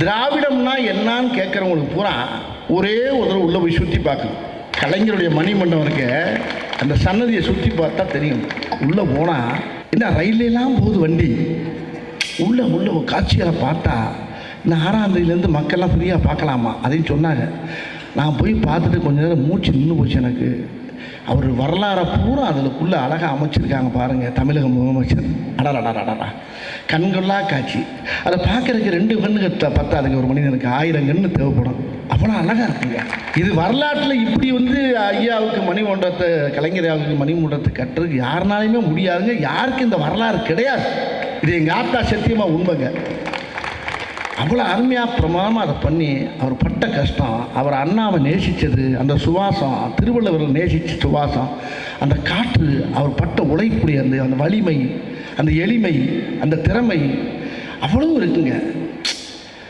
திராவிடம்னா என்னான்னு கேட்குறவங்களுக்கு பூரா ஒரே ஒரு தடவை உள்ளே போய் சுற்றி பார்க்கணும். கலைஞருடைய மணிமண்டபம் இருக்க அந்த சன்னதியை சுற்றி பார்த்தா தெரியும். உள்ளே போனால் என்ன ரயிலெல்லாம் போகுது வண்டி. உள்ளே காட்சிகளை பார்த்தா இந்த 6ஆம் தேதியிலேருந்து மக்கள்லாம் ஃப்ரீயாக பார்க்கலாமா அதையும் சொன்னாங்க. நான் போய் பார்த்துட்டு கொஞ்ச நேரம் மூச்சு நின்று போச்சு எனக்கு. அவர் வரலாறை பூரா அதுக்குள்ளே அழகாக அமைச்சிருக்காங்க பாருங்கள். தமிழக முதலமைச்சர் அடடா கண்கொள்ளா காட்சி. அதை பார்க்குறதுக்கு 2 கண்ணுக்கு பத்தாதுங்க. ஒரு மனிதனுக்கு 1000 கண்ணு தேவைப்படும். அவ்வளோ அழகாக இருக்குங்க. இது வரலாற்றில் இப்படி ஐயாவுக்கு மணிமண்டபத்தை, கலைஞர் ஐயாவுக்கு மணிமண்டபத்தை கட்டுறதுக்கு யாருனாலுமே முடியாதுங்க. யாருக்கும் இந்த வரலாறு கிடையாது. இது எங்கள் ஆத்தா சத்தியமாக உண்மைங்க. அவ்வளோ அருமையாக பிரமாதமாக அதை பண்ணி அவர் பட்ட கஷ்டம், அவர் அண்ணாவை நேசித்தது, அந்த சுவாசம், திருவள்ளுவர்கள் நேசித்த சுவாசம், அந்த காற்று, அவர் பட்ட உழைப்புடைய அந்த வலிமை, அந்த எளிமை, அந்த திறமை அவ்வளோ இருக்குங்க.